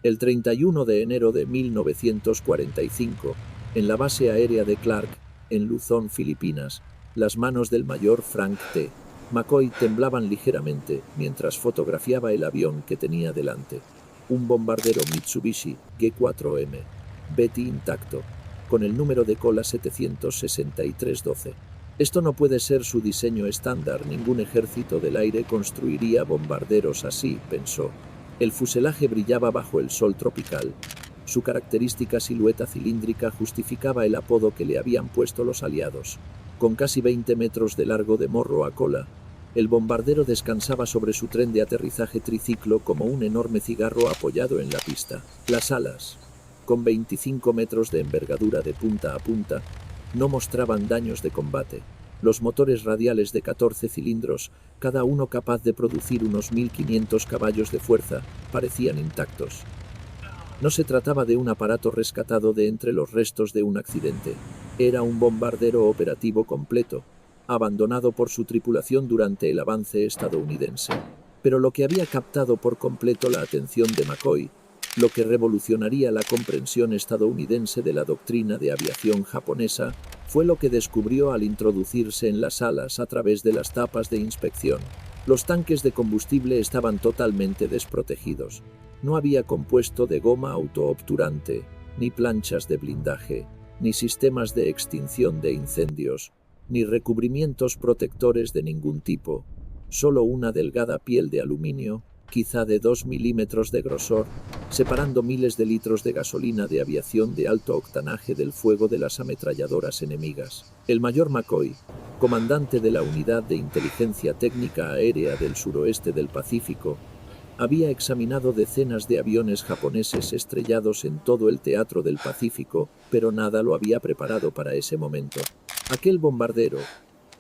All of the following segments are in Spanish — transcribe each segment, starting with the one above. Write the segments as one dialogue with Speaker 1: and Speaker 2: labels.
Speaker 1: El 31 de enero de 1945, en la base aérea de Clark, en Luzón, Filipinas, las manos del mayor Frank T. McCoy temblaban ligeramente mientras fotografiaba el avión que tenía delante. Un bombardero Mitsubishi G4M, Betty intacto, con el número de cola 76312. Esto no puede ser su diseño estándar, ningún ejército del aire construiría bombarderos así, pensó. El fuselaje brillaba bajo el sol tropical. Su característica silueta cilíndrica justificaba el apodo que le habían puesto los aliados. Con casi 20 metros de largo de morro a cola, el bombardero descansaba sobre su tren de aterrizaje triciclo como un enorme cigarro apoyado en la pista. Las alas, con 25 metros de envergadura de punta a punta, no mostraban daños de combate. Los motores radiales de 14 cilindros, cada uno capaz de producir unos 1500 caballos de fuerza, parecían intactos. No se trataba de un aparato rescatado de entre los restos de un accidente. Era un bombardero operativo completo, abandonado por su tripulación durante el avance estadounidense. Pero lo que había captado por completo la atención de McCoy, lo que revolucionaría la comprensión estadounidense de la doctrina de aviación japonesa, fue lo que descubrió al introducirse en las alas a través de las tapas de inspección. Los tanques de combustible estaban totalmente desprotegidos. No había compuesto de goma autoobturante, ni planchas de blindaje, ni sistemas de extinción de incendios, ni recubrimientos protectores de ningún tipo. Solo una delgada piel de aluminio, quizá de 2 milímetros de grosor, separando miles de litros de gasolina de aviación de alto octanaje del fuego de las ametralladoras enemigas. El mayor McCoy, comandante de la Unidad de Inteligencia Técnica Aérea del Suroeste del Pacífico, había examinado decenas de aviones japoneses estrellados en todo el teatro del Pacífico, pero nada lo había preparado para ese momento. Aquel bombardero,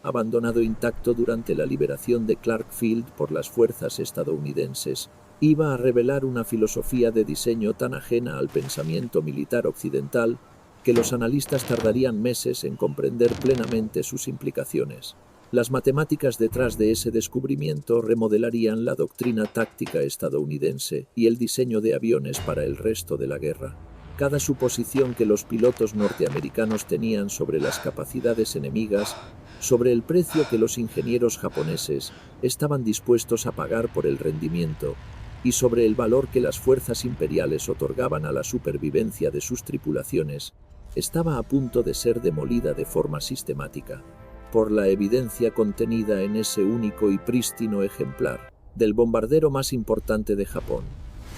Speaker 1: abandonado intacto durante la liberación de Clark Field por las fuerzas estadounidenses, iba a revelar una filosofía de diseño tan ajena al pensamiento militar occidental que los analistas tardarían meses en comprender plenamente sus implicaciones. Las matemáticas detrás de ese descubrimiento remodelarían la doctrina táctica estadounidense y el diseño de aviones para el resto de la guerra. Cada suposición que los pilotos norteamericanos tenían sobre las capacidades enemigas, sobre el precio que los ingenieros japoneses estaban dispuestos a pagar por el rendimiento, y sobre el valor que las fuerzas imperiales otorgaban a la supervivencia de sus tripulaciones, estaba a punto de ser demolida de forma sistemática, por la evidencia contenida en ese único y prístino ejemplar del bombardero más importante de Japón.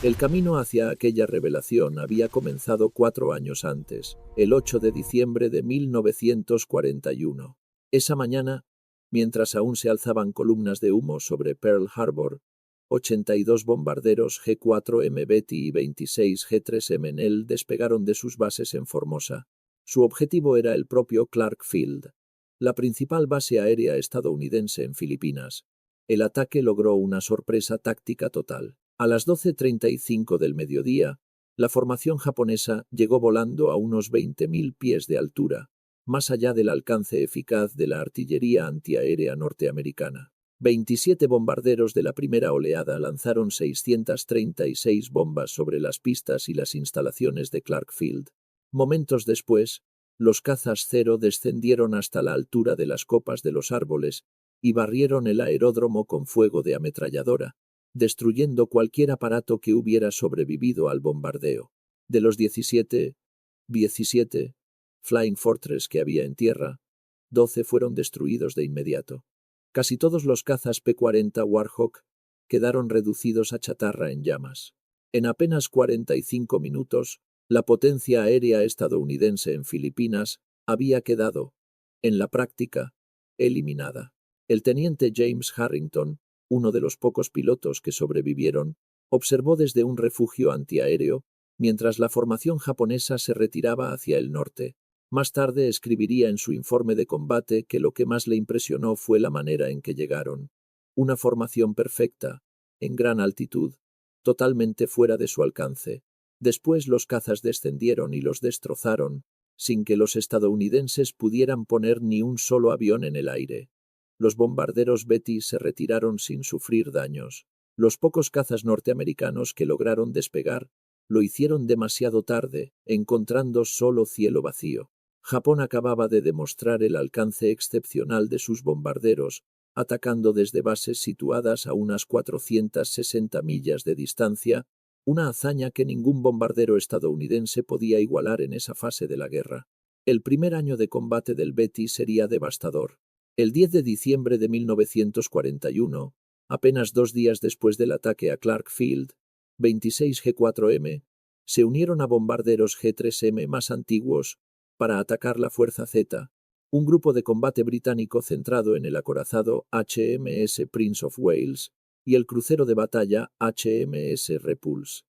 Speaker 1: El camino hacia aquella revelación había comenzado 4 años antes, el 8 de diciembre de 1941. Esa mañana, mientras aún se alzaban columnas de humo sobre Pearl Harbor, 82 bombarderos G4M Betty y 26 G3M Nell despegaron de sus bases en Formosa. Su objetivo era el propio Clark Field, la principal base aérea estadounidense en Filipinas. El ataque logró una sorpresa táctica total. A las 12:35 del mediodía, la formación japonesa llegó volando a unos 20.000 pies de altura, más allá del alcance eficaz de la artillería antiaérea norteamericana. 27 bombarderos de la primera oleada lanzaron 636 bombas sobre las pistas y las instalaciones de Clark Field. Momentos después, los cazas Cero descendieron hasta la altura de las copas de los árboles y barrieron el aeródromo con fuego de ametralladora, destruyendo cualquier aparato que hubiera sobrevivido al bombardeo. De los 17 Flying Fortress que había en tierra, 12 fueron destruidos de inmediato. Casi todos los cazas P-40 Warhawk quedaron reducidos a chatarra en llamas. En apenas 45 minutos, la potencia aérea estadounidense en Filipinas había quedado, en la práctica, eliminada. El teniente James Harrington, uno de los pocos pilotos que sobrevivieron, observó desde un refugio antiaéreo mientras la formación japonesa se retiraba hacia el norte. Más tarde escribiría en su informe de combate que lo que más le impresionó fue la manera en que llegaron. Una formación perfecta, en gran altitud, totalmente fuera de su alcance. Después los cazas descendieron y los destrozaron, sin que los estadounidenses pudieran poner ni un solo avión en el aire. Los bombarderos Betty se retiraron sin sufrir daños. Los pocos cazas norteamericanos que lograron despegar Lo hicieron demasiado tarde, encontrando solo cielo vacío. Japón acababa de demostrar el alcance excepcional de sus bombarderos, atacando desde bases situadas a unas 460 millas de distancia, una hazaña que ningún bombardero estadounidense podía igualar en esa fase de la guerra. El primer año de combate del Betty sería devastador. El 10 de diciembre de 1941, apenas 2 días después del ataque a Clark Field, 26 G4M, se unieron a bombarderos G3M más antiguos para atacar la Fuerza Z, un grupo de combate británico centrado en el acorazado HMS Prince of Wales y el crucero de batalla HMS Repulse.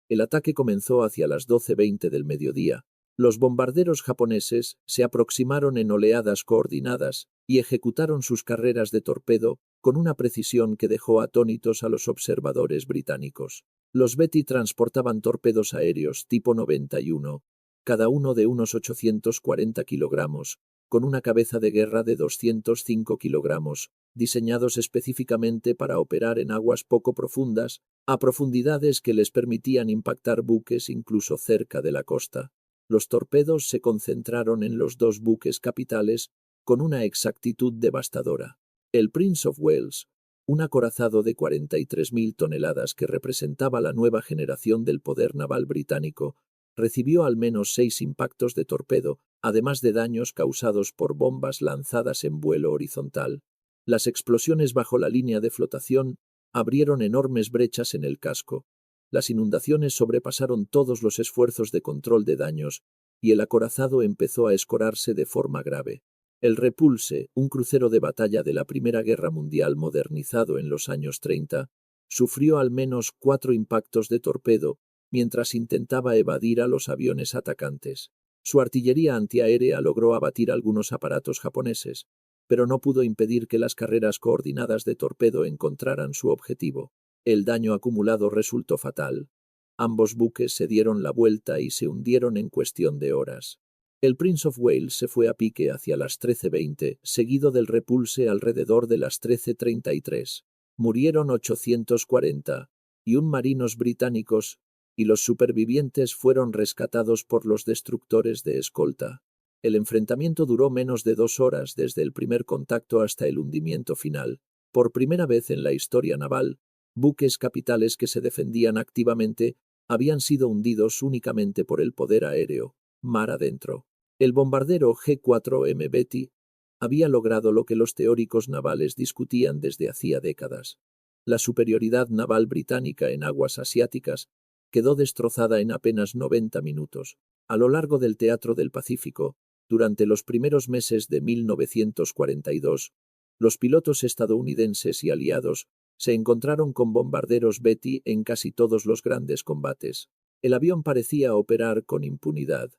Speaker 1: El ataque comenzó hacia las 12:20 del mediodía. Los bombarderos japoneses se aproximaron en oleadas coordinadas y ejecutaron sus carreras de torpedo con una precisión que dejó atónitos a los observadores británicos. Los Betty transportaban torpedos aéreos tipo 91, cada uno de unos 840 kilogramos, con una cabeza de guerra de 205 kilogramos, diseñados específicamente para operar en aguas poco profundas, a profundidades que les permitían impactar buques incluso cerca de la costa. Los torpedos se concentraron en los 2 buques capitales con una exactitud devastadora. El Prince of Wales, un acorazado de 43.000 toneladas que representaba la nueva generación del poder naval británico, recibió al menos 6 impactos de torpedo, además de daños causados por bombas lanzadas en vuelo horizontal. Las explosiones bajo la línea de flotación abrieron enormes brechas en el casco. Las inundaciones sobrepasaron todos los esfuerzos de control de daños y el acorazado empezó a escorarse de forma grave. El Repulse, un crucero de batalla de la Primera Guerra Mundial modernizado en los años 30, sufrió al menos 4 impactos de torpedo mientras intentaba evadir a los aviones atacantes. Su artillería antiaérea logró abatir algunos aparatos japoneses, pero no pudo impedir que las carreras coordinadas de torpedo encontraran su objetivo. El daño acumulado resultó fatal. Ambos buques se dieron la vuelta y se hundieron en cuestión de horas. El Prince of Wales se fue a pique hacia las 13:20, seguido del Repulse alrededor de las 13:33. Murieron 840 y marinos británicos, y los supervivientes fueron rescatados por los destructores de escolta. El enfrentamiento duró menos de 2 horas desde el primer contacto hasta el hundimiento final. Por primera vez en la historia naval, buques capitales que se defendían activamente habían sido hundidos únicamente por el poder aéreo, mar adentro. El bombardero G4M Betty había logrado lo que los teóricos navales discutían desde hacía décadas. La superioridad naval británica en aguas asiáticas quedó destrozada en apenas 90 minutos. A lo largo del Teatro del Pacífico, durante los primeros meses de 1942, los pilotos estadounidenses y aliados se encontraron con bombarderos Betty en casi todos los grandes combates. El avión parecía operar con impunidad,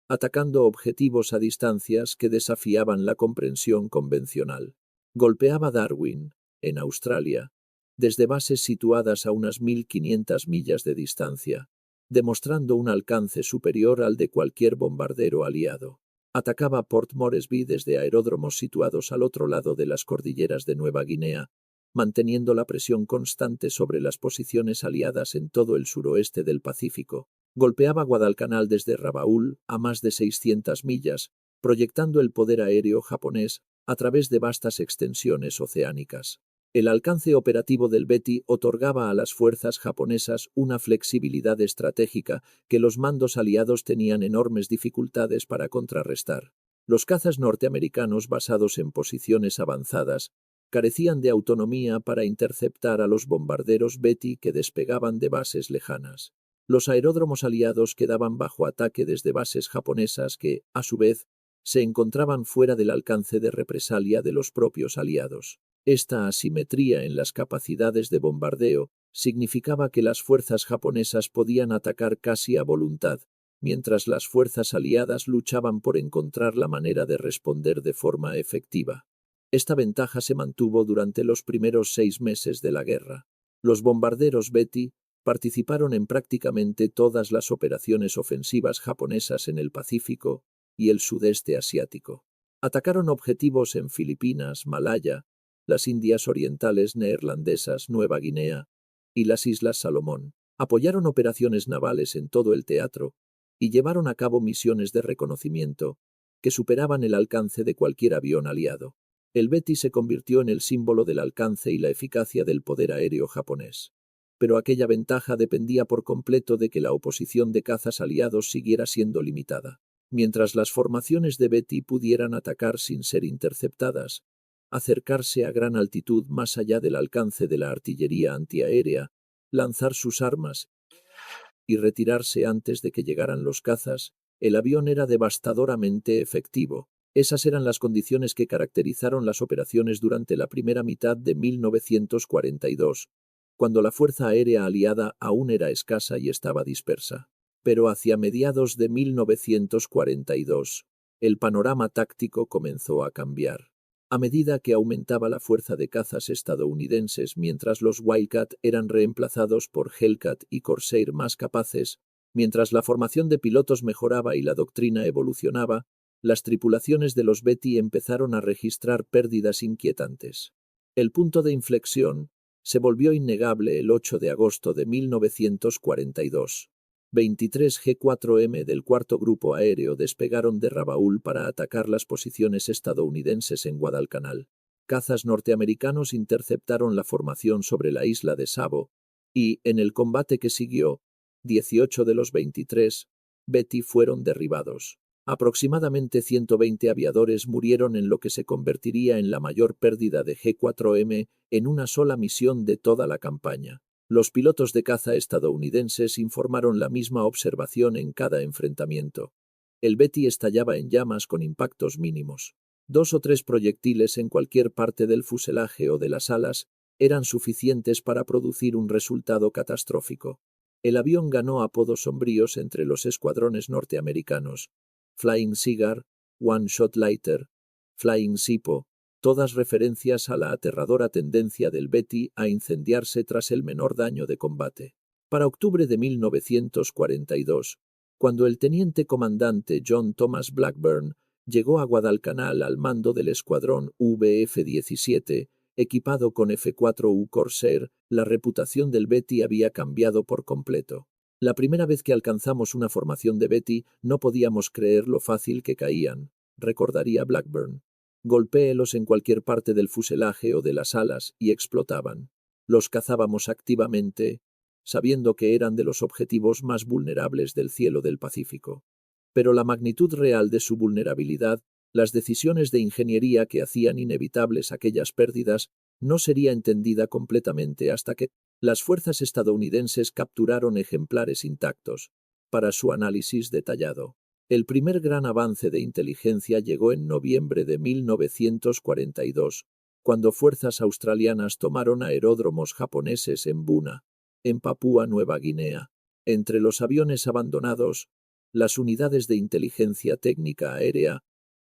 Speaker 1: atacando objetivos a distancias que desafiaban la comprensión convencional. Golpeaba Darwin, en Australia, desde bases situadas a unas 1.500 millas de distancia, demostrando un alcance superior al de cualquier bombardero aliado. Atacaba Port Moresby desde aeródromos situados al otro lado de las cordilleras de Nueva Guinea, manteniendo la presión constante sobre las posiciones aliadas en todo el suroeste del Pacífico. Golpeaba Guadalcanal desde Rabaul a más de 600 millas, proyectando el poder aéreo japonés a través de vastas extensiones oceánicas. El alcance operativo del Betty otorgaba a las fuerzas japonesas una flexibilidad estratégica que los mandos aliados tenían enormes dificultades para contrarrestar. Los cazas norteamericanos basados en posiciones avanzadas carecían de autonomía para interceptar a los bombarderos Betty que despegaban de bases lejanas. Los aeródromos aliados quedaban bajo ataque desde bases japonesas que, a su vez, se encontraban fuera del alcance de represalia de los propios aliados. Esta asimetría en las capacidades de bombardeo significaba que las fuerzas japonesas podían atacar casi a voluntad, mientras las fuerzas aliadas luchaban por encontrar la manera de responder de forma efectiva. Esta ventaja se mantuvo durante los primeros 6 meses de la guerra. Los bombarderos Betty participaron en prácticamente todas las operaciones ofensivas japonesas en el Pacífico y el sudeste asiático. Atacaron objetivos en Filipinas, Malaya, las Indias Orientales Neerlandesas, Nueva Guinea y las Islas Salomón. Apoyaron operaciones navales en todo el teatro y llevaron a cabo misiones de reconocimiento que superaban el alcance de cualquier avión aliado. El Betty se convirtió en el símbolo del alcance y la eficacia del poder aéreo japonés. Pero aquella ventaja dependía por completo de que la oposición de cazas aliados siguiera siendo limitada. Mientras las formaciones de Betty pudieran atacar sin ser interceptadas, acercarse a gran altitud más allá del alcance de la artillería antiaérea, lanzar sus armas y retirarse antes de que llegaran los cazas, el avión era devastadoramente efectivo. Esas eran las condiciones que caracterizaron las operaciones durante la primera mitad de 1942, cuando la fuerza aérea aliada aún era escasa y estaba dispersa. Pero hacia mediados de 1942, el panorama táctico comenzó a cambiar. A medida que aumentaba la fuerza de cazas estadounidenses mientras los Wildcat eran reemplazados por Hellcat y Corsair más capaces, mientras la formación de pilotos mejoraba y la doctrina evolucionaba, las tripulaciones de los Betty empezaron a registrar pérdidas inquietantes. El punto de inflexión se volvió innegable el 8 de agosto de 1942. 23 G4M del cuarto grupo aéreo despegaron de Rabaul para atacar las posiciones estadounidenses en Guadalcanal. Cazas norteamericanos interceptaron la formación sobre la isla de Savo y, en el combate que siguió, 18 de los 23 Betty fueron derribados. Aproximadamente 120 aviadores murieron en lo que se convertiría en la mayor pérdida de G4M en una sola misión de toda la campaña. Los pilotos de caza estadounidenses informaron la misma observación en cada enfrentamiento. El Betty estallaba en llamas con impactos mínimos. 2 o 3 proyectiles en cualquier parte del fuselaje o de las alas eran suficientes para producir un resultado catastrófico. El avión ganó apodos sombríos entre los escuadrones norteamericanos: Flying Cigar, One Shot Lighter, Flying Sipo, todas referencias a la aterradora tendencia del Betty a incendiarse tras el menor daño de combate. Para octubre de 1942, cuando el teniente comandante John Thomas Blackburn llegó a Guadalcanal al mando del escuadrón VF-17, equipado con F-4U Corsair, la reputación del Betty había cambiado por completo. La primera vez que alcanzamos una formación de Betty no podíamos creer lo fácil que caían, recordaría Blackburn. Golpéelos en cualquier parte del fuselaje o de las alas y explotaban. Los cazábamos activamente, sabiendo que eran de los objetivos más vulnerables del cielo del Pacífico. Pero la magnitud real de su vulnerabilidad, las decisiones de ingeniería que hacían inevitables aquellas pérdidas, no sería entendida completamente hasta que las fuerzas estadounidenses capturaron ejemplares intactos para su análisis detallado. El primer gran avance de inteligencia llegó en noviembre de 1942, cuando fuerzas australianas tomaron aeródromos japoneses en Buna, en Papúa Nueva Guinea. Entre los aviones abandonados, las unidades de inteligencia técnica aérea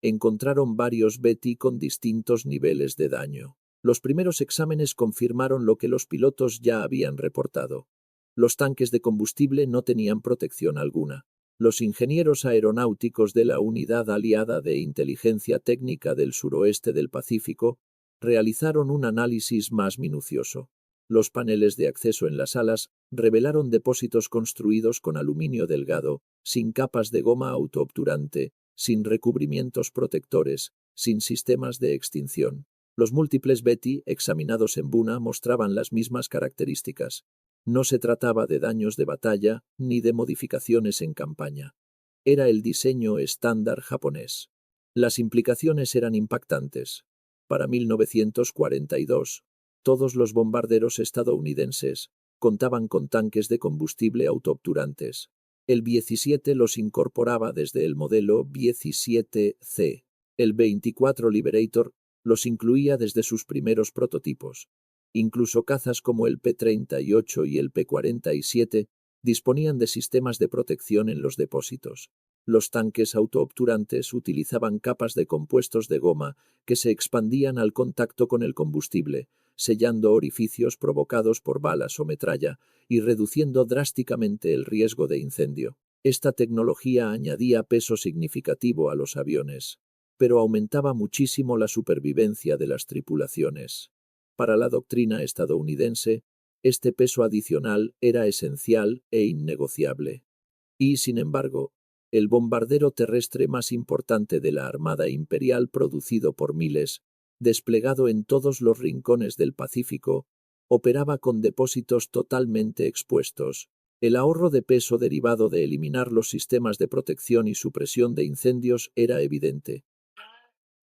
Speaker 1: encontraron varios Betty con distintos niveles de daño. Los primeros exámenes confirmaron lo que los pilotos ya habían reportado. Los tanques de combustible no tenían protección alguna. Los ingenieros aeronáuticos de la Unidad Aliada de Inteligencia Técnica del Suroeste del Pacífico realizaron un análisis más minucioso. Los paneles de acceso en las alas revelaron depósitos construidos con aluminio delgado, sin capas de goma autoobturante, sin recubrimientos protectores, sin sistemas de extinción. Los múltiples Betty examinados en Buna mostraban las mismas características. No se trataba de daños de batalla ni de modificaciones en campaña. Era el diseño estándar japonés. Las implicaciones eran impactantes. Para 1942, todos los bombarderos estadounidenses contaban con tanques de combustible autoobturantes. El 17 los incorporaba desde el modelo 17C. El 24 Liberator los incluía desde sus primeros prototipos. Incluso cazas como el P-38 y el P-47 disponían de sistemas de protección en los depósitos. Los tanques autoobturantes utilizaban capas de compuestos de goma que se expandían al contacto con el combustible, sellando orificios provocados por balas o metralla y reduciendo drásticamente el riesgo de incendio. Esta tecnología añadía peso significativo a los aviones, pero aumentaba muchísimo la supervivencia de las tripulaciones. Para la doctrina estadounidense, Este peso adicional era esencial e innegociable. Y, sin embargo, el bombardero terrestre más importante de la Armada Imperial producido por miles, desplegado en todos los rincones del Pacífico, operaba con depósitos totalmente expuestos. El ahorro de peso derivado de eliminar los sistemas de protección y supresión de incendios era evidente.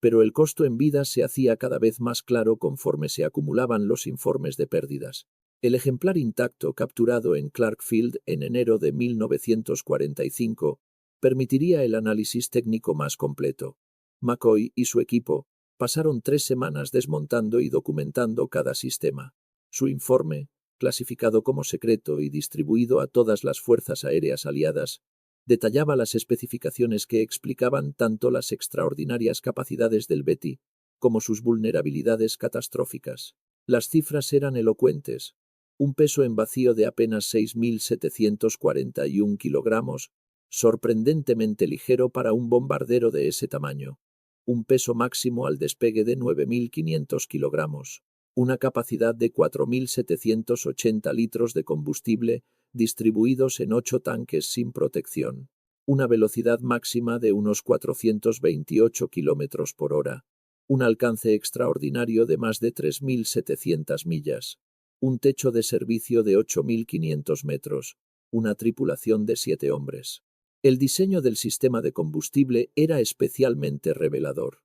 Speaker 1: Pero el costo en vidas se hacía cada vez más claro conforme se acumulaban los informes de pérdidas. El ejemplar intacto capturado en Clark Field en enero de 1945 permitiría el análisis técnico más completo. McCoy y su equipo pasaron 3 semanas desmontando y documentando cada sistema. Su informe, clasificado como secreto y distribuido a todas las fuerzas aéreas aliadas, detallaba las especificaciones que explicaban tanto las extraordinarias capacidades del Betty como sus vulnerabilidades catastróficas. Las cifras eran elocuentes. Un peso en vacío de apenas 6.741 kilogramos, sorprendentemente ligero para un bombardero de ese tamaño. Un peso máximo al despegue de 9.500 kilogramos. Una capacidad de 4.780 litros de combustible distribuidos en 8 tanques sin protección. Una velocidad máxima de unos 428 kilómetros por hora. Un alcance extraordinario de más de 3.700 millas. Un techo de servicio de 8.500 metros. Una tripulación de 7 hombres. El diseño del sistema de combustible era especialmente revelador.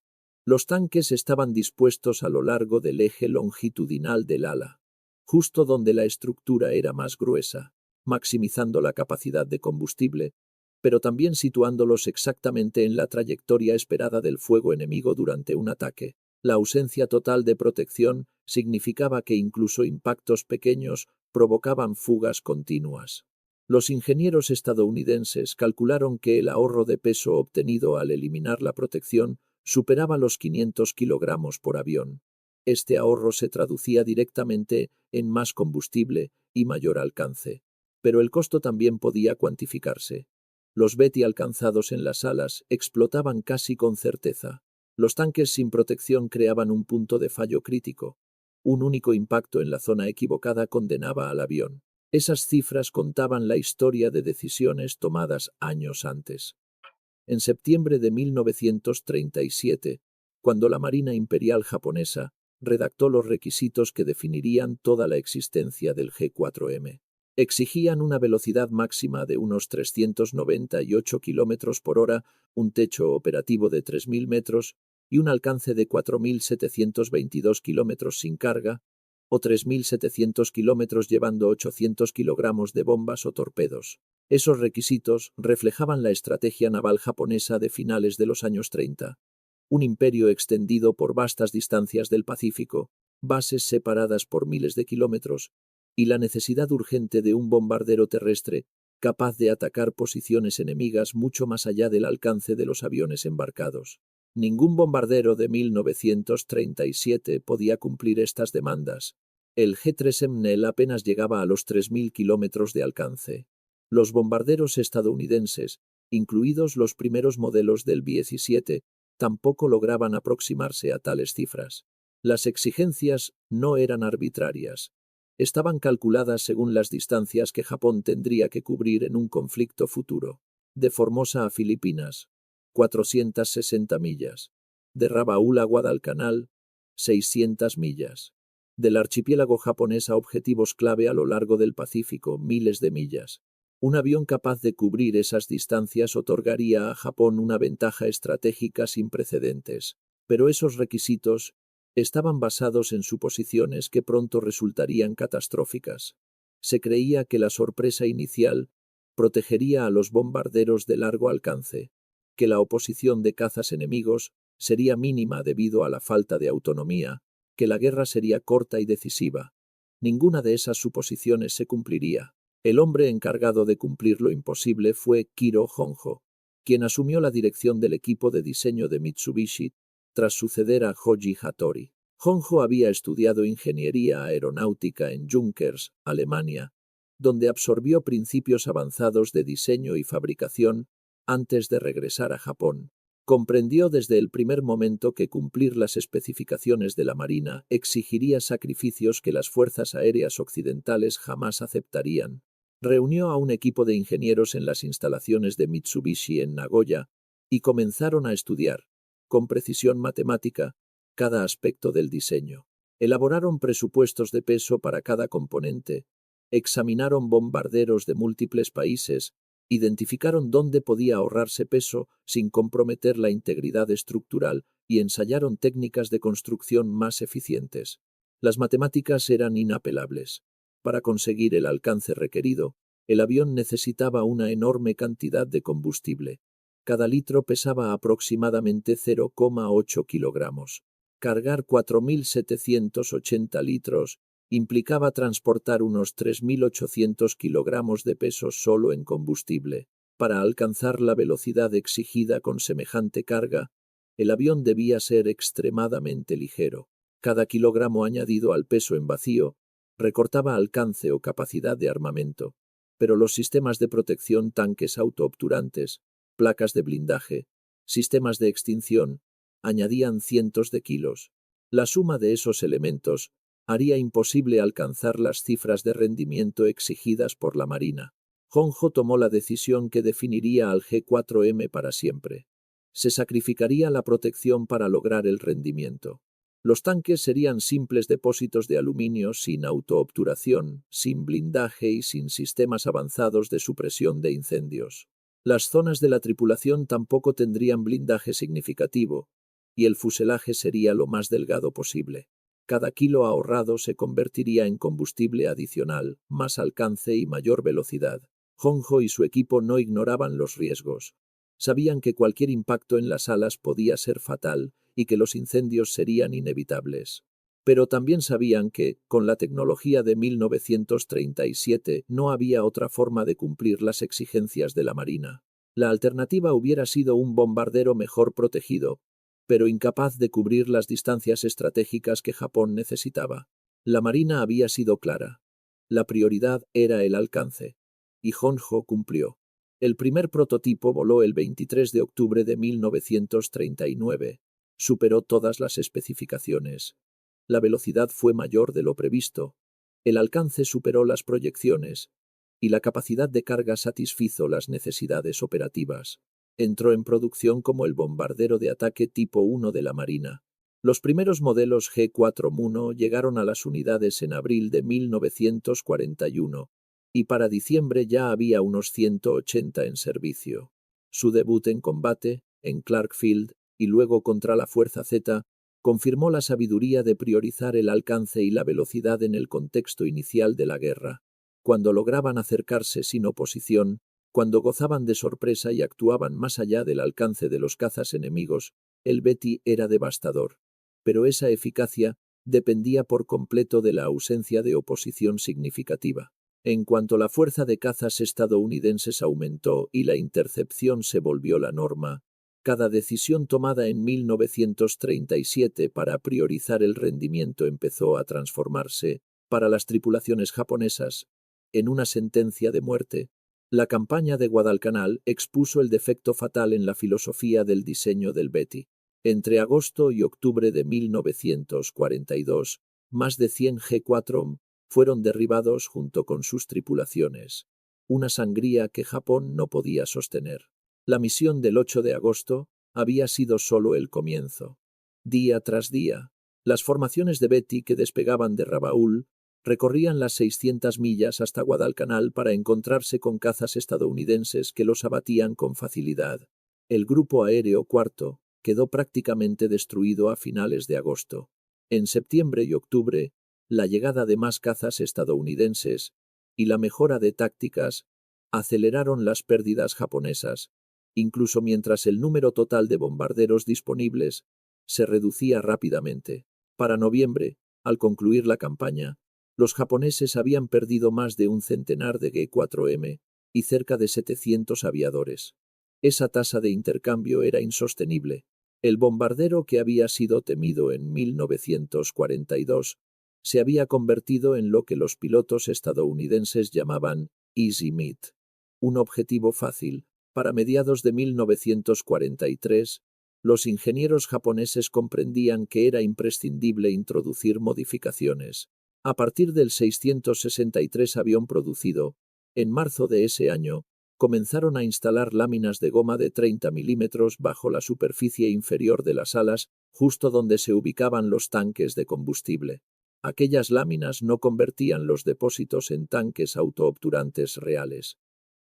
Speaker 1: Los tanques estaban dispuestos a lo largo del eje longitudinal del ala, justo donde la estructura era más gruesa, maximizando la capacidad de combustible, pero también situándolos exactamente en la trayectoria esperada del fuego enemigo durante un ataque. La ausencia total de protección significaba que incluso impactos pequeños provocaban fugas continuas. Los ingenieros estadounidenses calcularon que el ahorro de peso obtenido al eliminar la protección superaba los 500 kilogramos por avión. Este ahorro se traducía directamente en más combustible y mayor alcance. Pero el costo también podía cuantificarse. Los Betty alcanzados en las alas explotaban casi con certeza. Los tanques sin protección creaban un punto de fallo crítico. Un único impacto en la zona equivocada condenaba al avión. Esas cifras contaban la historia de decisiones tomadas años antes. En septiembre de 1937, cuando la Marina Imperial japonesa redactó los requisitos que definirían toda la existencia del G4M, exigían una velocidad máxima de unos 398 kilómetros por hora, un techo operativo de 3.000 metros y un alcance de 4.722 kilómetros sin carga, o 3.700 kilómetros llevando 800 kilogramos de bombas o torpedos. Esos requisitos reflejaban la estrategia naval japonesa de finales de los años 30. Un imperio extendido por vastas distancias del Pacífico, bases separadas por miles de kilómetros, y la necesidad urgente de un bombardero terrestre capaz de atacar posiciones enemigas mucho más allá del alcance de los aviones embarcados. Ningún bombardero de 1937 podía cumplir estas demandas. El G-3 MNEL apenas llegaba a los 3.000 kilómetros de alcance. Los bombarderos estadounidenses, incluidos los primeros modelos del B-17, tampoco lograban aproximarse a tales cifras. Las exigencias no eran arbitrarias. Estaban calculadas según las distancias que Japón tendría que cubrir en un conflicto futuro. De Formosa a Filipinas, 460 millas. De Rabaul a Guadalcanal, 600 millas. Del archipiélago japonés a objetivos clave a lo largo del Pacífico, miles de millas. Un avión capaz de cubrir esas distancias otorgaría a Japón una ventaja estratégica sin precedentes. Pero esos requisitos estaban basados en suposiciones que pronto resultarían catastróficas. Se creía que la sorpresa inicial protegería a los bombarderos de largo alcance, que la oposición de cazas enemigos sería mínima debido a la falta de autonomía, que la guerra sería corta y decisiva. Ninguna de esas suposiciones se cumpliría. El hombre encargado de cumplir lo imposible fue Kiro Honjo, quien asumió la dirección del equipo de diseño de Mitsubishi tras suceder a Hoji Hattori. Honjo había estudiado ingeniería aeronáutica en Junkers, Alemania, donde absorbió principios avanzados de diseño y fabricación antes de regresar a Japón. Comprendió desde el primer momento que cumplir las especificaciones de la Marina exigiría sacrificios que las fuerzas aéreas occidentales jamás aceptarían. Reunió a un equipo de ingenieros en las instalaciones de Mitsubishi en Nagoya y comenzaron a estudiar, con precisión matemática, cada aspecto del diseño. Elaboraron presupuestos de peso para cada componente, examinaron bombarderos de múltiples países, identificaron dónde podía ahorrarse peso sin comprometer la integridad estructural y ensayaron técnicas de construcción más eficientes. Las matemáticas eran inapelables. Para conseguir el alcance requerido, el avión necesitaba una enorme cantidad de combustible. Cada litro pesaba aproximadamente 0,8 kilogramos. Cargar 4.780 litros implicaba transportar unos 3.800 kilogramos de peso solo en combustible. Para alcanzar la velocidad exigida con semejante carga, el avión debía ser extremadamente ligero. Cada kilogramo añadido al peso en vacío recortaba alcance o capacidad de armamento, pero los sistemas de protección, tanques autoobturantes, placas de blindaje, sistemas de extinción, añadían cientos de kilos. La suma de esos elementos haría imposible alcanzar las cifras de rendimiento exigidas por la Marina. Honjo tomó la decisión que definiría al G4M para siempre. Se sacrificaría la protección para lograr el rendimiento. Los tanques serían simples depósitos de aluminio sin autoobturación, sin blindaje y sin sistemas avanzados de supresión de incendios. Las zonas de la tripulación tampoco tendrían blindaje significativo, y el fuselaje sería lo más delgado posible. Cada kilo ahorrado se convertiría en combustible adicional, más alcance y mayor velocidad. Honjo y su equipo no ignoraban los riesgos. Sabían que cualquier impacto en las alas podía ser fatal y que los incendios serían inevitables. Pero también sabían que, con la tecnología de 1937, no había otra forma de cumplir las exigencias de la Marina. La alternativa hubiera sido un bombardero mejor protegido, pero incapaz de cubrir las distancias estratégicas que Japón necesitaba. La Marina había sido clara. La prioridad era el alcance. Y Honjo cumplió. El primer prototipo voló el 23 de octubre de 1939. Superó todas las especificaciones. La velocidad fue mayor de lo previsto. El alcance superó las proyecciones. Y la capacidad de carga satisfizo las necesidades operativas. Entró en producción como el bombardero de ataque tipo 1 de la Marina. Los primeros modelos G4M1 llegaron a las unidades en abril de 1941, y para diciembre ya había unos 180 en servicio. Su debut en combate, en Clark Field, y luego contra la Fuerza Z, confirmó la sabiduría de priorizar el alcance y la velocidad en el contexto inicial de la guerra. Cuando lograban acercarse sin oposición, cuando gozaban de sorpresa y actuaban más allá del alcance de los cazas enemigos, el Betty era devastador. Pero esa eficacia dependía por completo de la ausencia de oposición significativa. En cuanto la fuerza de cazas estadounidenses aumentó y la intercepción se volvió la norma, cada decisión tomada en 1937 para priorizar el rendimiento empezó a transformarse, para las tripulaciones japonesas, en una sentencia de muerte. La campaña de Guadalcanal expuso el defecto fatal en la filosofía del diseño del Betty. Entre agosto y octubre de 1942, más de 100 G4M fueron derribados junto con sus tripulaciones. Una sangría que Japón no podía sostener. La misión del 8 de agosto había sido solo el comienzo. Día tras día, las formaciones de Betty que despegaban de Rabaul recorrían las 600 millas hasta Guadalcanal para encontrarse con cazas estadounidenses que los abatían con facilidad. El Grupo Aéreo IV quedó prácticamente destruido a finales de agosto. En septiembre y octubre, la llegada de más cazas estadounidenses y la mejora de tácticas aceleraron las pérdidas japonesas, incluso mientras el número total de bombarderos disponibles se reducía rápidamente. Para noviembre, al concluir la campaña, los japoneses habían perdido más de un centenar de G4M y cerca de 700 aviadores. Esa tasa de intercambio era insostenible. El bombardero que había sido temido en 1942 se había convertido en lo que los pilotos estadounidenses llamaban Easy Meat, un objetivo fácil. Para mediados de 1943, Los ingenieros japoneses comprendían que era imprescindible introducir modificaciones. A partir del 663 avión producido, en marzo de ese año, comenzaron a instalar láminas de goma de 30 milímetros bajo la superficie inferior de las alas, justo donde se ubicaban los tanques de combustible. Aquellas láminas no convertían los depósitos en tanques autoobturantes reales.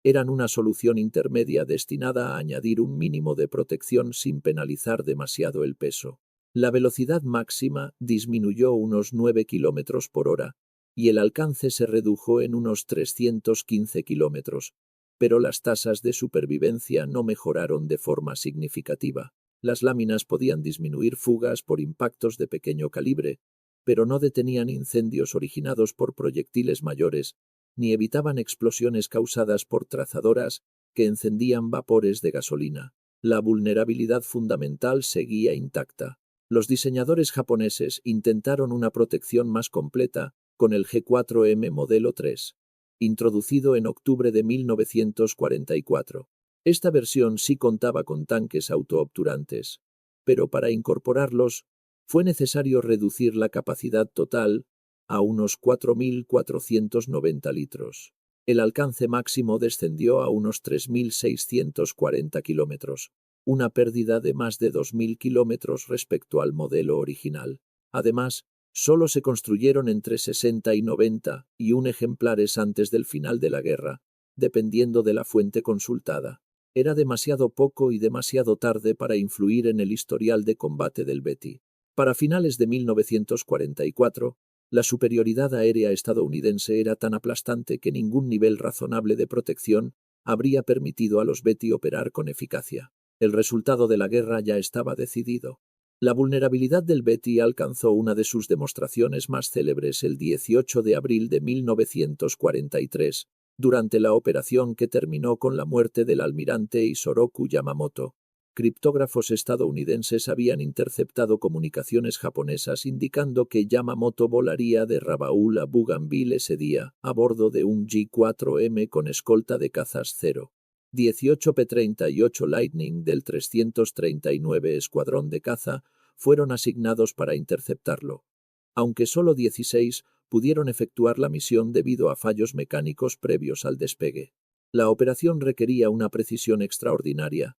Speaker 1: Eran una solución intermedia destinada a añadir un mínimo de protección sin penalizar demasiado el peso. La velocidad máxima disminuyó unos 9 kilómetros por hora y el alcance se redujo en unos 315 kilómetros, pero las tasas de supervivencia no mejoraron de forma significativa. Las láminas podían disminuir fugas por impactos de pequeño calibre, pero no detenían incendios originados por proyectiles mayores, ni evitaban explosiones causadas por trazadoras que encendían vapores de gasolina. La vulnerabilidad fundamental seguía intacta. Los diseñadores japoneses intentaron una protección más completa con el G4M Modelo 3, introducido en octubre de 1944. Esta versión sí contaba con tanques autoobturantes, pero para incorporarlos fue necesario reducir la capacidad total a unos 4.490 litros. El alcance máximo descendió a unos 3.640 kilómetros, una pérdida de más de 2.000 kilómetros respecto al modelo original. Además, solo se construyeron entre 60 y 91 ejemplares antes del final de la guerra, dependiendo de la fuente consultada. Era demasiado poco y demasiado tarde para influir en el historial de combate del Betty. Para finales de 1944, la superioridad aérea estadounidense era tan aplastante que ningún nivel razonable de protección habría permitido a los Betty operar con eficacia. El resultado de la guerra ya estaba decidido. La vulnerabilidad del Betty alcanzó una de sus demostraciones más célebres el 18 de abril de 1943, durante la operación que terminó con la muerte del almirante Isoroku Yamamoto. Criptógrafos estadounidenses habían interceptado comunicaciones japonesas indicando que Yamamoto volaría de Rabaul a Bougainville ese día, a bordo de un G4M con escolta de cazas 0-18 P-38 Lightning del 339 Escuadrón de Caza fueron asignados para interceptarlo, aunque solo 16 pudieron efectuar la misión debido a fallos mecánicos previos al despegue. La operación requería una precisión extraordinaria.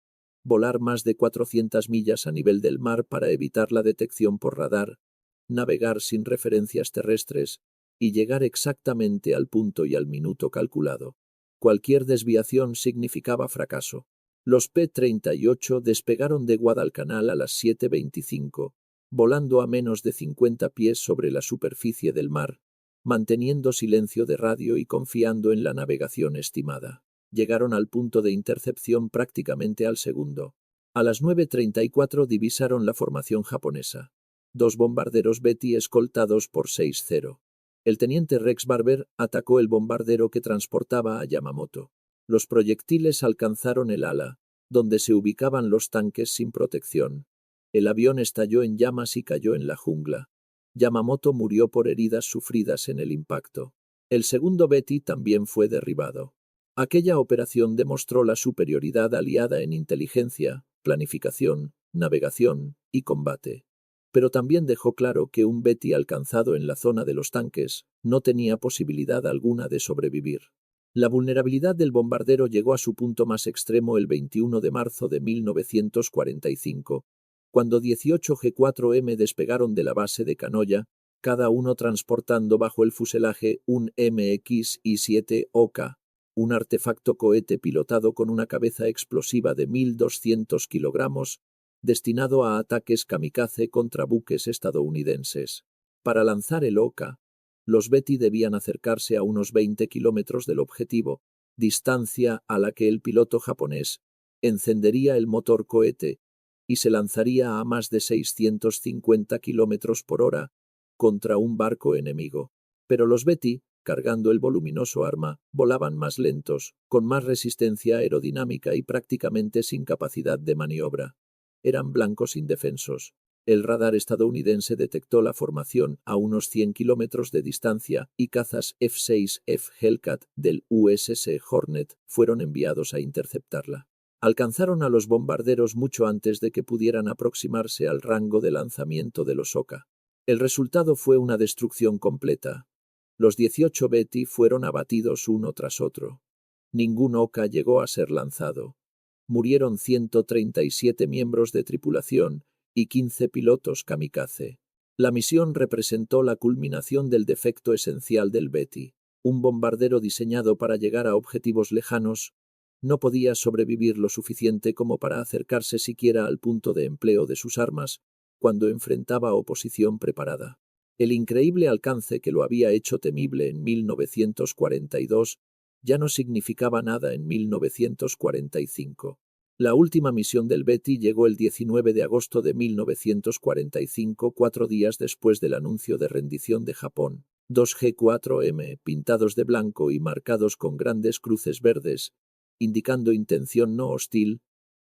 Speaker 1: Volar más de 400 millas a nivel del mar para evitar la detección por radar, navegar sin referencias terrestres y llegar exactamente al punto y al minuto calculado. Cualquier desviación significaba fracaso. Los P-38 despegaron de Guadalcanal a las 7:25, volando a menos de 50 pies sobre la superficie del mar, manteniendo silencio de radio y confiando en la navegación estimada. Llegaron al punto de intercepción prácticamente al segundo. A las 9:34 divisaron la formación japonesa. 2 bombarderos Betty escoltados por 6-0. El teniente Rex Barber atacó el bombardero que transportaba a Yamamoto. Los proyectiles alcanzaron el ala, donde se ubicaban los tanques sin protección. El avión estalló en llamas y cayó en la jungla. Yamamoto murió por heridas sufridas en el impacto. El segundo Betty también fue derribado. Aquella operación demostró la superioridad aliada en inteligencia, planificación, navegación y combate. Pero también dejó claro que un Betty alcanzado en la zona de los tanques no tenía posibilidad alguna de sobrevivir. La vulnerabilidad del bombardero llegó a su punto más extremo el 21 de marzo de 1945, cuando 18 G4M despegaron de la base de Kanoya, cada uno transportando bajo el fuselaje un MX-I-7 Oka, un artefacto cohete pilotado con una cabeza explosiva de 1.200 kilogramos, destinado a ataques kamikaze contra buques estadounidenses. Para lanzar el Oka, los Betty debían acercarse a unos 20 kilómetros del objetivo, distancia a la que el piloto japonés encendería el motor cohete y se lanzaría a más de 650 kilómetros por hora contra un barco enemigo. Pero los Betty, cargando el voluminoso arma, volaban más lentos, con más resistencia aerodinámica y prácticamente sin capacidad de maniobra. Eran blancos indefensos. El radar estadounidense detectó la formación a unos 100 kilómetros de distancia y cazas F-6F Hellcat del USS Hornet fueron enviados a interceptarla. Alcanzaron a los bombarderos mucho antes de que pudieran aproximarse al rango de lanzamiento de los Oka. El resultado fue una destrucción completa. Los 18 Betty fueron abatidos uno tras otro. Ningún Oka llegó a ser lanzado. Murieron 137 miembros de tripulación y 15 pilotos kamikaze. La misión representó la culminación del defecto esencial del Betty. Un bombardero diseñado para llegar a objetivos lejanos no podía sobrevivir lo suficiente como para acercarse siquiera al punto de empleo de sus armas cuando enfrentaba oposición preparada. El increíble alcance que lo había hecho temible en 1942 ya no significaba nada en 1945. La última misión del Betty llegó el 19 de agosto de 1945, 4 días después del anuncio de rendición de Japón. 2 G4M, pintados de blanco y marcados con grandes cruces verdes, indicando intención no hostil,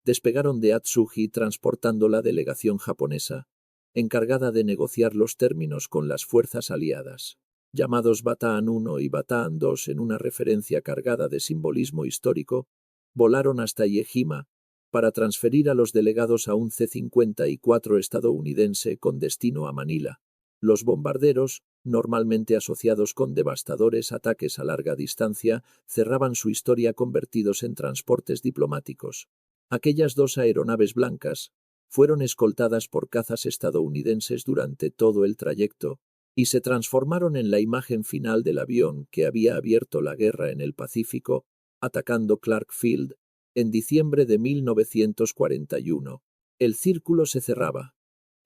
Speaker 1: despegaron de Atsugi transportando la delegación japonesa, encargada de negociar los términos con las fuerzas aliadas. Llamados Bataan 1 y Bataan 2 en una referencia cargada de simbolismo histórico, volaron hasta Iejima para transferir a los delegados a un C-54 estadounidense con destino a Manila. Los bombarderos, normalmente asociados con devastadores ataques a larga distancia, cerraban su historia convertidos en transportes diplomáticos. Aquellas 2 aeronaves blancas fueron escoltadas por cazas estadounidenses durante todo el trayecto y se transformaron en la imagen final del avión que había abierto la guerra en el Pacífico, atacando Clark Field en diciembre de 1941. El círculo se cerraba.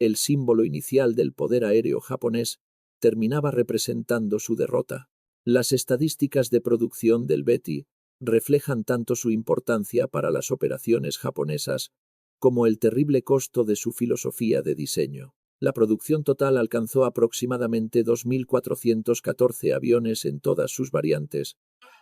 Speaker 1: El símbolo inicial del poder aéreo japonés terminaba representando su derrota. Las estadísticas de producción del Betty reflejan tanto su importancia para las operaciones japonesas como el terrible costo de su filosofía de diseño. La producción total alcanzó aproximadamente 2.414 aviones en todas sus variantes,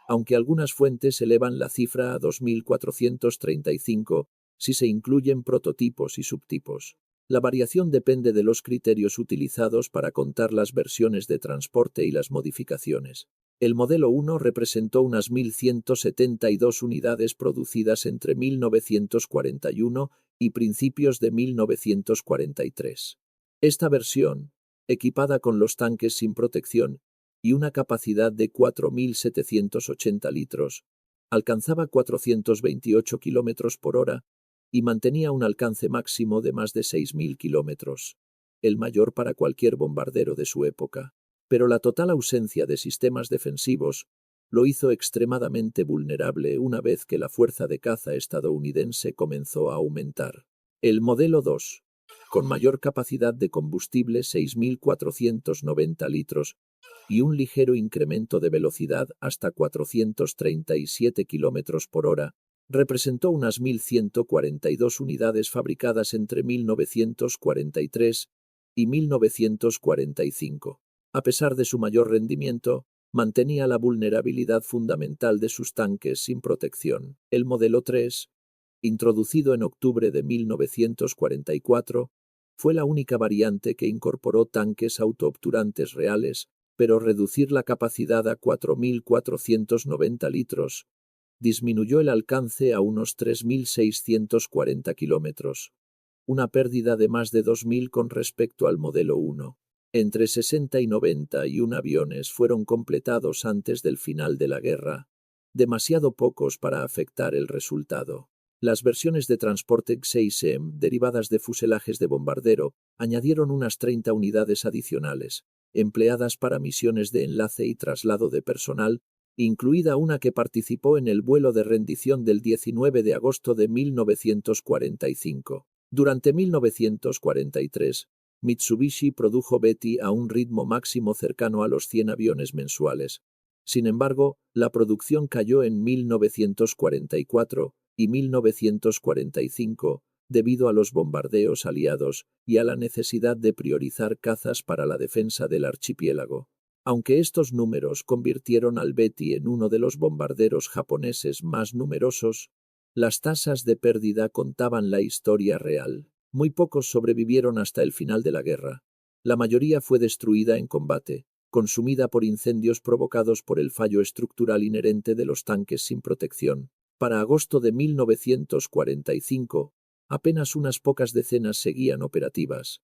Speaker 1: aunque algunas fuentes elevan la cifra a 2.435 si se incluyen prototipos y subtipos. La variación depende de los criterios utilizados para contar las versiones de transporte y las modificaciones. El modelo 1 representó unas 1.172 unidades producidas entre 1941 y principios de 1943. Esta versión, equipada con los tanques sin protección y una capacidad de 4.780 litros, alcanzaba 428 kilómetros por hora y mantenía un alcance máximo de más de 6.000 kilómetros, el mayor para cualquier bombardero de su época. Pero la total ausencia de sistemas defensivos lo hizo extremadamente vulnerable una vez que la fuerza de caza estadounidense comenzó a aumentar. El modelo 2, con mayor capacidad de combustible 6.490 litros y un ligero incremento de velocidad hasta 437 kilómetros por hora, representó unas 1.142 unidades fabricadas entre 1943 y 1945. A pesar de su mayor rendimiento, mantenía la vulnerabilidad fundamental de sus tanques sin protección. El modelo 3, introducido en octubre de 1944, fue la única variante que incorporó tanques autoobturantes reales, pero reducir la capacidad a 4.490 litros disminuyó el alcance a unos 3.640 kilómetros, una pérdida de más de 2.000 con respecto al modelo 1. Entre 60 y 91 aviones fueron completados antes del final de la guerra, demasiado pocos para afectar el resultado. Las versiones de transporte X-6M, derivadas de fuselajes de bombardero, añadieron unas 30 unidades adicionales, empleadas para misiones de enlace y traslado de personal, incluida una que participó en el vuelo de rendición del 19 de agosto de 1945. Durante 1943, Mitsubishi produjo Betty a un ritmo máximo cercano a los 100 aviones mensuales. Sin embargo, la producción cayó en 1944 y 1945 debido a los bombardeos aliados y a la necesidad de priorizar cazas para la defensa del archipiélago. Aunque estos números convirtieron al Betty en uno de los bombarderos japoneses más numerosos, las tasas de pérdida contaban la historia real. Muy pocos sobrevivieron hasta el final de la guerra. La mayoría fue destruida en combate, consumida por incendios provocados por el fallo estructural inherente de los tanques sin protección. Para agosto de 1945, apenas unas pocas decenas seguían operativas.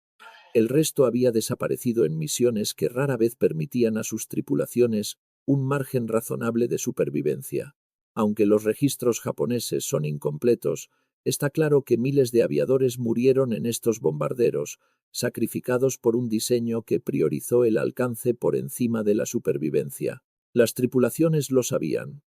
Speaker 1: El resto había desaparecido en misiones que rara vez permitían a sus tripulaciones un margen razonable de supervivencia. Aunque los registros japoneses son incompletos, está claro que miles de aviadores murieron en estos bombarderos, sacrificados por un diseño que priorizó el alcance por encima de la supervivencia. Las tripulaciones lo sabían.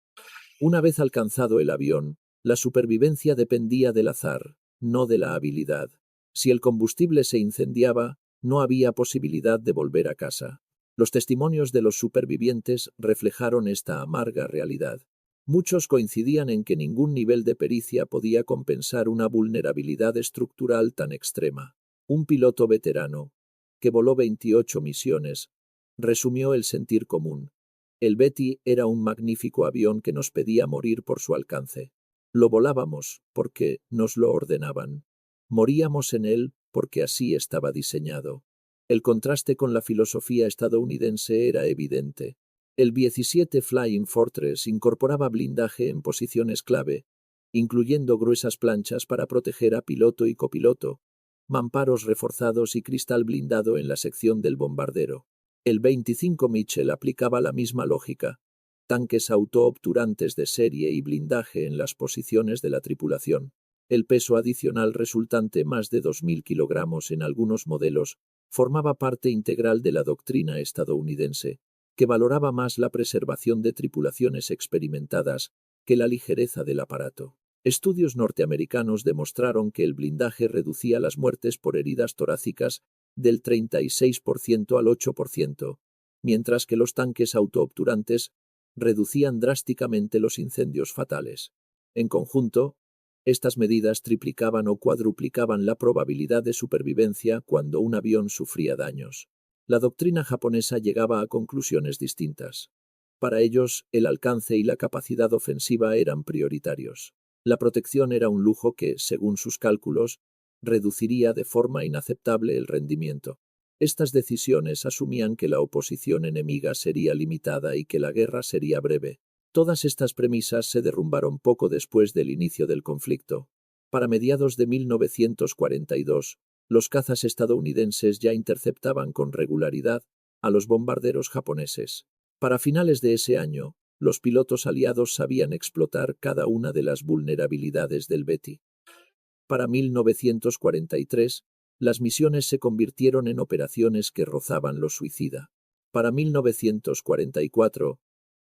Speaker 1: Una vez alcanzado el avión, la supervivencia dependía del azar, no de la habilidad. Si el combustible se incendiaba, no había posibilidad de volver a casa. Los testimonios de los supervivientes reflejaron esta amarga realidad. Muchos coincidían en que ningún nivel de pericia podía compensar una vulnerabilidad estructural tan extrema. Un piloto veterano, que voló 28 misiones, resumió el sentir común. El Betty era un magnífico avión que nos pedía morir por su alcance. Lo volábamos porque nos lo ordenaban. Moríamos en él porque así estaba diseñado. El contraste con la filosofía estadounidense era evidente. El 17 Flying Fortress incorporaba blindaje en posiciones clave, incluyendo gruesas planchas para proteger a piloto y copiloto, mamparos reforzados y cristal blindado en la sección del bombardero. El 25 Mitchell aplicaba la misma lógica, tanques autoobturantes de serie y blindaje en las posiciones de la tripulación. El peso adicional resultante, más de 2.000 kilogramos en algunos modelos, formaba parte integral de la doctrina estadounidense, que valoraba más la preservación de tripulaciones experimentadas que la ligereza del aparato. Estudios norteamericanos demostraron que el blindaje reducía las muertes por heridas torácicas del 36% al 8%, mientras que los tanques autoobturantes reducían drásticamente los incendios fatales. En conjunto, estas medidas triplicaban o cuadruplicaban la probabilidad de supervivencia cuando un avión sufría daños. La doctrina japonesa llegaba a conclusiones distintas. Para ellos, el alcance y la capacidad ofensiva eran prioritarios. La protección era un lujo que, según sus cálculos, reduciría de forma inaceptable el rendimiento. Estas decisiones asumían que la oposición enemiga sería limitada y que la guerra sería breve. Todas estas premisas se derrumbaron poco después del inicio del conflicto. Para mediados de 1942, los cazas estadounidenses ya interceptaban con regularidad a los bombarderos japoneses. Para finales de ese año, los pilotos aliados sabían explotar cada una de las vulnerabilidades del Betty. Para 1943, las misiones se convirtieron en operaciones que rozaban lo suicida. Para 1944,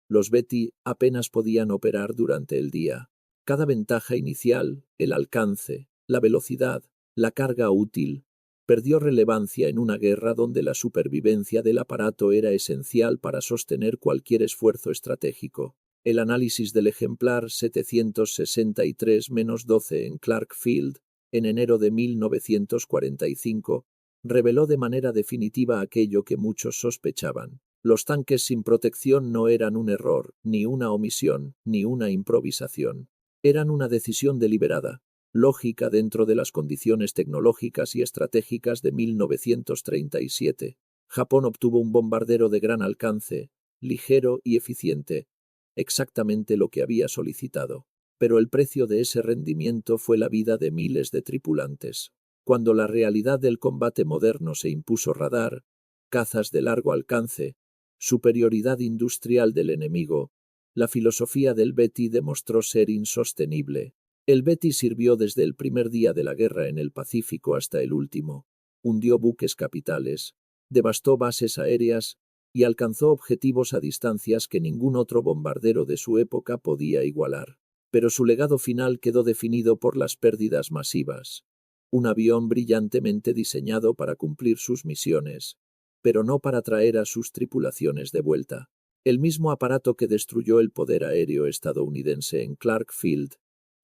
Speaker 1: los Betty apenas podían operar durante el día. Cada ventaja inicial, el alcance, la velocidad, la carga útil, perdió relevancia en una guerra donde la supervivencia del aparato era esencial para sostener cualquier esfuerzo estratégico. El análisis del ejemplar 763-12 en Clark Field, en enero de 1945, reveló de manera definitiva aquello que muchos sospechaban. Los tanques sin protección no eran un error, ni una omisión, ni una improvisación. Eran una decisión deliberada, lógica dentro de las condiciones tecnológicas y estratégicas de 1937. Japón obtuvo un bombardero de gran alcance, ligero y eficiente, exactamente lo que había solicitado. Pero el precio de ese rendimiento fue la vida de miles de tripulantes. Cuando la realidad del combate moderno se impuso radar, cazas de largo alcance, superioridad industrial del enemigo, la filosofía del Betty demostró ser insostenible. El Betty sirvió desde el primer día de la guerra en el Pacífico hasta el último. Hundió buques capitales, devastó bases aéreas y alcanzó objetivos a distancias que ningún otro bombardero de su época podía igualar. Pero su legado final quedó definido por las pérdidas masivas. Un avión brillantemente diseñado para cumplir sus misiones, pero no para traer a sus tripulaciones de vuelta. El mismo aparato que destruyó el poder aéreo estadounidense en Clark Field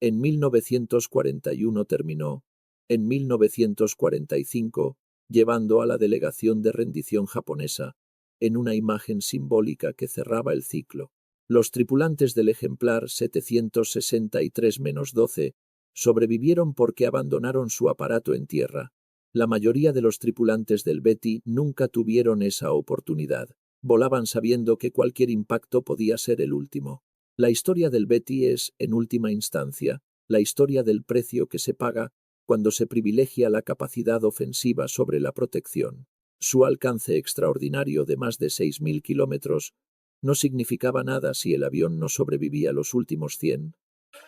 Speaker 1: en 1941 terminó, en 1945, llevando a la delegación de rendición japonesa en una imagen simbólica que cerraba el ciclo. Los tripulantes del ejemplar 763-12 sobrevivieron porque abandonaron su aparato en tierra. La mayoría de los tripulantes del Betty nunca tuvieron esa oportunidad. Volaban sabiendo que cualquier impacto podía ser el último. La historia del Betty es, en última instancia, la historia del precio que se paga cuando se privilegia la capacidad ofensiva sobre la protección. Su alcance extraordinario de más de 6.000 kilómetros no significaba nada si el avión no sobrevivía los últimos 100.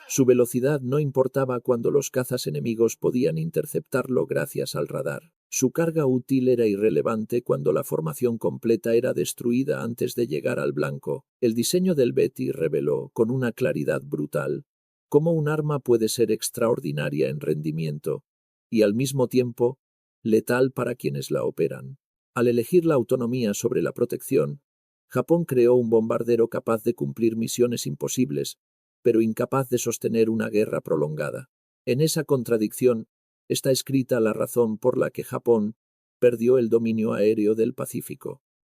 Speaker 1: Su velocidad no importaba cuando los cazas enemigos podían interceptarlo gracias al radar. Su carga útil era irrelevante cuando la formación completa era destruida antes de llegar al blanco. El diseño del Betty reveló, con una claridad brutal, cómo un arma puede ser extraordinaria en rendimiento y, al mismo tiempo, letal para quienes la operan. Al elegir la autonomía sobre la protección, Japón creó un bombardero capaz de cumplir misiones imposibles, pero incapaz de sostener una guerra prolongada. En esa contradicción está escrita la razón por la que Japón perdió el dominio aéreo del Pacífico.